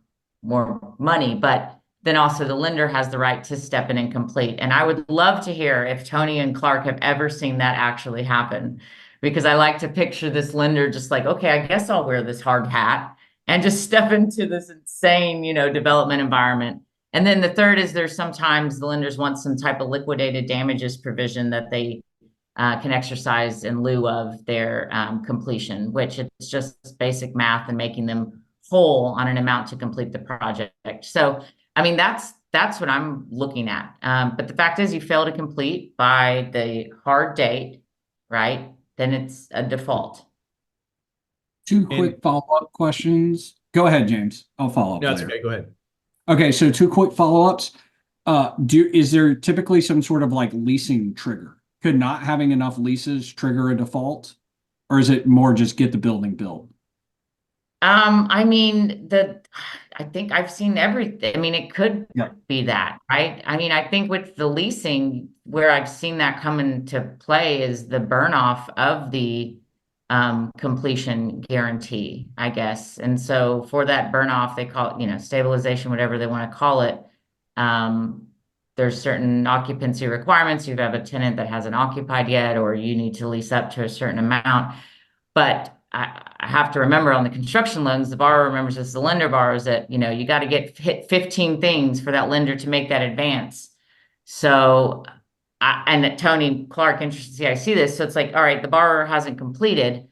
Speaker 5: money, but then also the lender has the right to step in and complete. And I would love to hear if Tony and Clark have ever seen that actually happen, because I like to picture this lender just like, okay, I guess I'll wear this hard hat and just step into this insane, development environment. And then the third is there's sometimes the lenders want some type of liquidated damages provision that they can exercise in lieu of their completion, which it's just basic math and making them whole on an amount to complete the project. So, I mean, that's what I'm looking at. But the fact is you fail to complete by the hard date, right? then it's a default.
Speaker 1: Two quick follow-up questions. Go ahead, James. I'll follow up
Speaker 2: No, it's
Speaker 1: later.
Speaker 2: okay. Go ahead.
Speaker 1: Okay, so two quick follow-ups. Is there typically some sort of like leasing trigger? Could not having enough leases trigger a default? Or is it more just get the building built?
Speaker 5: I mean, I think I've seen everything. I mean, it could
Speaker 1: Yeah.
Speaker 5: be that, right? I mean, I think with the leasing, where I've seen that come into play is the burn off of the completion guarantee, I guess. And so for that burn off, they call it, you know, stabilization, whatever they want to call it. There's certain occupancy requirements. You have a tenant that hasn't occupied yet, or you need to lease up to a certain amount. But I have to remember on the construction loans, the borrower remembers this, the lender borrows it, you know, you got to hit 15 things for that lender to make that advance. So, and Tony Clark, interested to see, I see this. So it's like, all right, the borrower hasn't completed.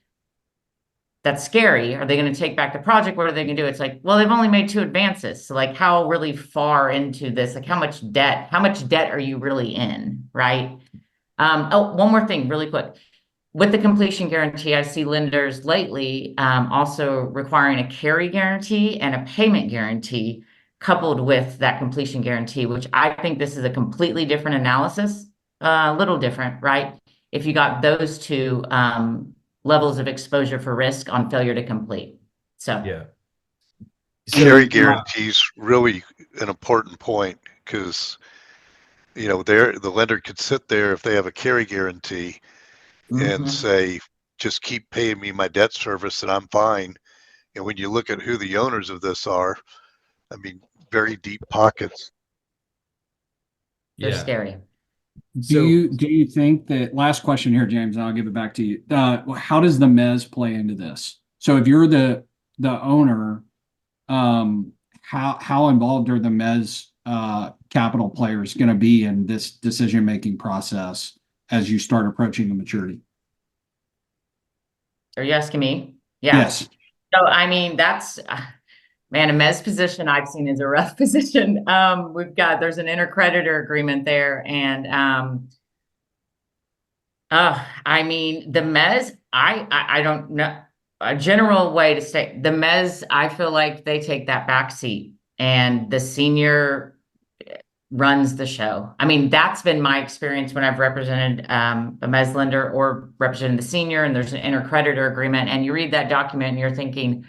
Speaker 5: That's scary. Are they going to take back the project? What are they going to do? It's like, well, they've only made 2 advances. So like how really far into this, like how much debt are you really in? Right. Oh, one more thing really quick. With the completion guarantee, I see lenders lately also requiring a carry guarantee and a payment guarantee coupled with that completion guarantee, which I think this is a completely different analysis, a little different, right? If you got those two levels of exposure for risk on failure to complete. So
Speaker 2: Yeah.
Speaker 4: Carry guarantees really an important point because, you know, the lender could sit there if they have a carry guarantee and say, just keep paying me my debt service and I'm fine. And when you look at who the owners of this are, I mean, very deep pockets.
Speaker 5: they're
Speaker 2: Yeah.
Speaker 5: scary.
Speaker 1: Do you think that, last question here, James, and I'll give it back to you. How does the mezz play into this? So if you're the owner, how involved are the mezz capital players going to be in this decision-making process as you start approaching the maturity?
Speaker 5: Are you asking me? Yeah.
Speaker 1: Yes.
Speaker 5: So, I mean, that's, man, a mezz position I've seen is a rough position. There's an intercreditor agreement there. And, I mean, the mezz, I don't know, a general way to say the mezz, I feel like they take that back seat and the senior runs the show. I mean, that's been my experience when I've represented a mezz lender or represented the senior, and there's an intercreditor agreement, and you read that document and you're thinking,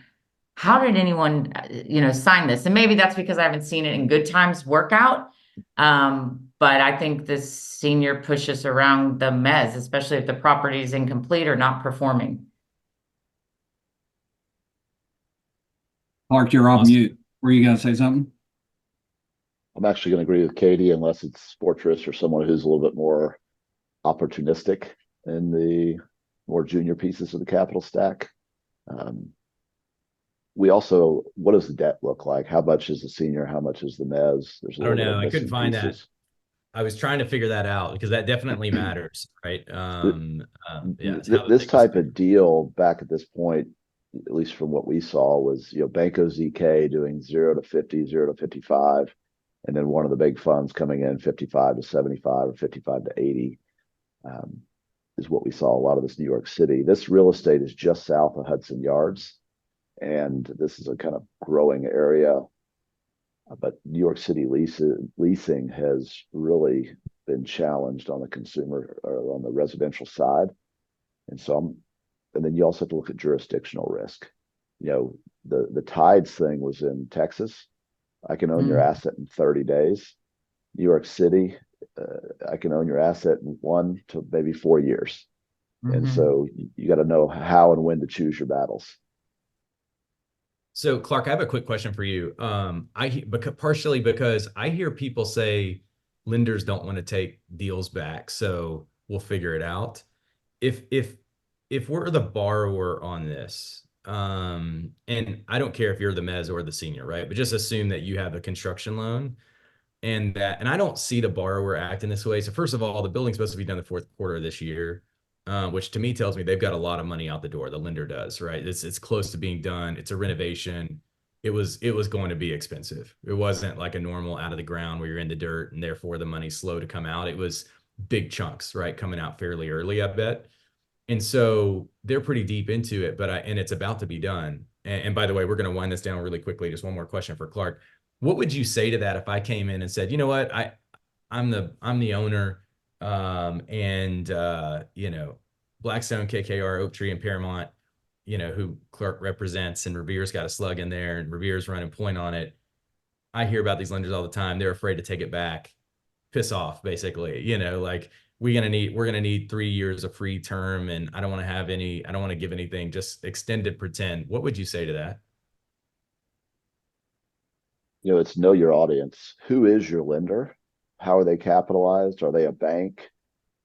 Speaker 5: how did anyone, you know, sign this? And maybe that's because I haven't seen it in good times work out. But I think this senior pushes around the mezz, especially if the property is incomplete or not performing.
Speaker 1: Clark, you're off mute. Were you going to say something?
Speaker 3: I'm actually going to agree with Katie, unless it's Fortress or someone who's a little bit more opportunistic in the more junior pieces of the capital stack. We also, what does the debt look like? How much is the senior? How much is the mezz? There's
Speaker 2: I don't know. I couldn't find that. I was trying to figure that out because that definitely matters, right?
Speaker 3: This type of deal back at this point, at least from what we saw, was, you know, Banco ZK doing 0 to 50, 0 to 55. And then one of the big funds coming in 55 to 75 or 55 to 80 is what we saw a lot of this New York City. This real estate is just south of Hudson Yards, and this is a kind of growing area. But New York City leasing has really been challenged on the consumer or on the residential side. And so and then you also have to look at jurisdictional risk. You know, the Tides thing was in Texas. I can own your asset in 30 days. New York City, I can own your asset in 1 to maybe 4 years. And so you got to know how and when to choose your battles.
Speaker 2: So Clark, I have a quick question for you. Partially because I hear people say lenders don't want to take deals back, so we'll figure it out. If we're the borrower on this, and I don't care if you're the mezz or the senior, right? But just assume that you have a construction loan and I don't see the borrower acting this way. So first of all, the building's supposed to be done the 4th quarter of this year, which to me tells me they've got a lot of money out the door. The lender does, right? It's close to being done. It's a renovation. It was going to be expensive. It wasn't like a normal out of the ground where you're in the dirt and therefore the money's slow to come out. It was big chunks, right? Coming out fairly early, I bet. And so they're pretty deep into it, and it's about to be done. And by the way, we're going to wind this down really quickly. Just one more question for Clark. What would you say to that if I came in and said, you know what, I'm the owner, Blackstone, KKR, Oaktree, and Paramount, who Clark represents, and Revere's got a slug in there, and Revere's running point on it. I hear about these lenders all the time. They're afraid to take it back. Piss off, basically. Like we're gonna need 3 years of free term, and I don't want to give anything, just extended pretend. What would you say to that?
Speaker 3: It's know your audience. Who is your lender? How are they capitalized? Are they a bank?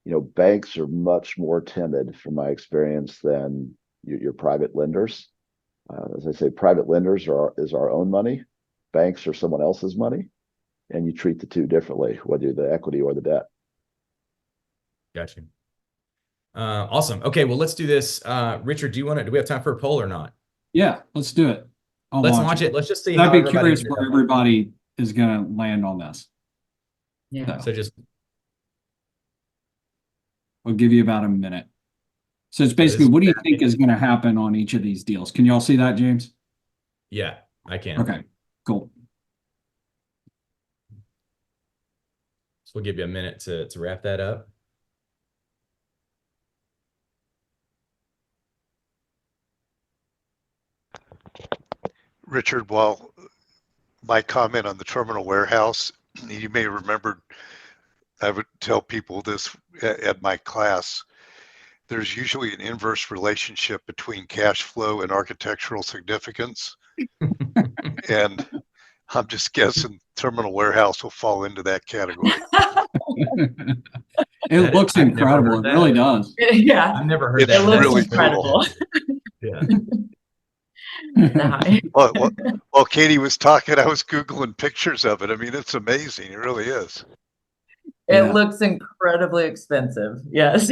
Speaker 3: Banks are much more timid, from my experience, than your private lenders. As I say, private lenders is our own money. Banks are someone else's money, and you treat the two differently, whether you're the equity or the debt.
Speaker 2: Gotcha. Awesome. Okay, well, let's do this. Richard, do we have time for a poll or not?
Speaker 1: Yeah, let's do it.
Speaker 2: Let's launch it. Let's just see.
Speaker 1: I'd be curious where everybody is going to land on this.
Speaker 5: Yeah.
Speaker 2: So just,
Speaker 1: I'll give you about a minute. So it's basically, what do you think is going to happen on each of these deals? Can you all see that, James?
Speaker 2: yeah, I can.
Speaker 1: Okay, cool.
Speaker 2: So we'll give you a minute to wrap that up.
Speaker 4: Richard, while my comment on the terminal warehouse, you may remember, I would tell people this at my class, there's usually an inverse relationship between cash flow and architectural significance. And I'm just guessing terminal warehouse will fall into that category.
Speaker 1: It looks incredible. It really does.
Speaker 5: Yeah.
Speaker 2: I've never heard
Speaker 4: It's
Speaker 2: that.
Speaker 5: It looks
Speaker 4: really
Speaker 5: incredible.
Speaker 2: Yeah.
Speaker 4: While Katie was talking, I was Googling pictures of it. I mean, it's amazing. It really is.
Speaker 5: It looks incredibly expensive. Yes.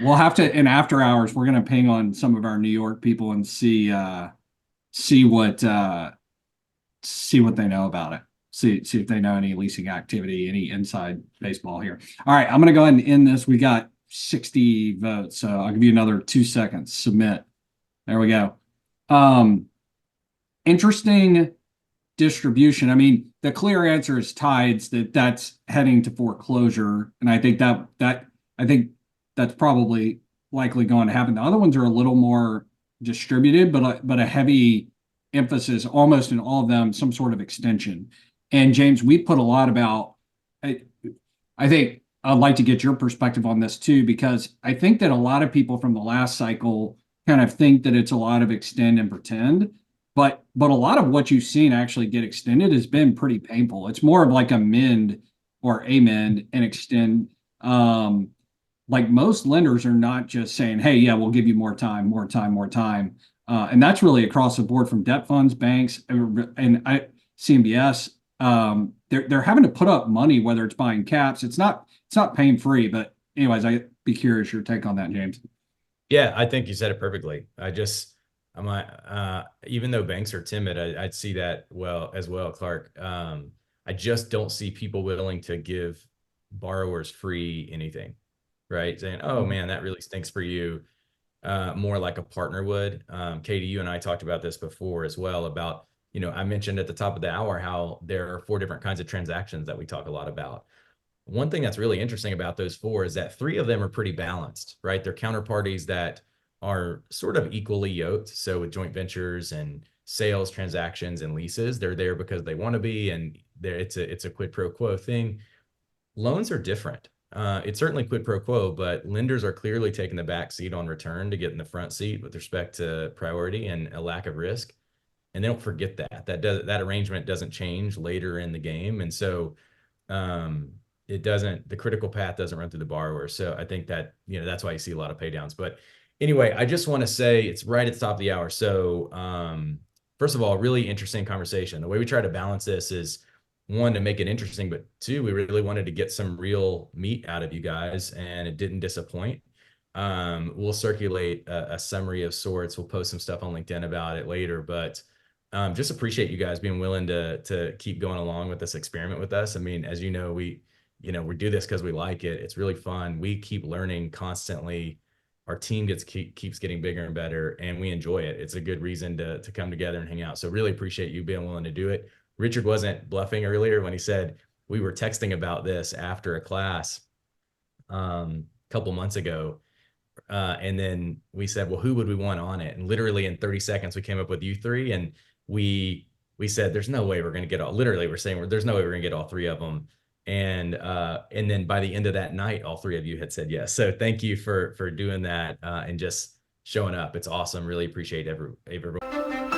Speaker 1: We'll have to, in after hours, we're going to ping on some of our New York people and see what they know about it. See if they know any leasing activity, any inside baseball here. All right, I'm going to go ahead and end this. We got 60 votes, so I'll give you another 2 seconds. Submit. There we go. Interesting distribution. I mean, the clear answer is tides. That's heading to foreclosure, and I think that's probably likely going to happen. The other ones are a little more distributed, but a heavy emphasis, almost in all of them, some sort of extension. And James, we put a lot about. I think I'd like to get your perspective on this too, because I think that a lot of people from the last cycle kind of think that it's a lot of extend and pretend, but a lot of what you've seen actually get extended has been pretty painful. It's more of like a mend or amend and extend. Like most lenders are not just saying, hey, yeah, we'll give you more time, more time, more time. And that's really across the board from debt funds, banks, and CMBS. They're having to put up money, whether it's buying caps. It's not pain free. But anyways, I'd be curious your take on that, James.
Speaker 2: Yeah, I think you said it perfectly. Even though banks are timid, I'd see that as well, Clark. I just don't see people willing to give borrowers free anything, right? Saying, oh man, that really stinks for you. More like a partner would. Katie, you and I talked about this before as well about, I mentioned at the top of the hour how there are 4 different kinds of transactions that we talk a lot about. One thing that's really interesting about those 4 is that 3 of them are pretty balanced, right? They're counterparties that are sort of equally yoked. So with joint ventures and sales transactions and leases, they're there because they want to be, and it's a quid pro quo thing. Loans are different. It's certainly quid pro quo, but lenders are clearly taking the back seat on return to get in the front seat with respect to priority and a lack of risk. And they don't forget that arrangement doesn't change later in the game. And so the critical path doesn't run through the borrower. So I think that, that's why you see a lot of pay downs. But anyway, I just want to say it's right at the top of the hour. So first of all, really interesting conversation. The way we try to balance this is, 1, to make it interesting, but 2, we really wanted to get some real meat out of you guys, and it didn't disappoint. We'll circulate a summary of sorts. We'll post some stuff on LinkedIn about it later, but just appreciate you guys being willing to keep going along with this experiment with us. I mean, as you know, we do this because we like it. It's really fun. We keep learning constantly. our team keeps getting bigger and better, and we enjoy it. It's a good reason to come together and hang out. So really appreciate you being willing to do it. Richard wasn't bluffing earlier when he said we were texting about this after a class a couple months ago. And then we said, well, who would we want on it? And literally in 30 seconds, we came up with you three. And we said, there's no way we're going to get all, literally we're saying, there's no way we're going to get all three of them. And then by the end of that night, all three of you had said yes. So thank you for doing that and just showing up. It's awesome. Really appreciate everybody.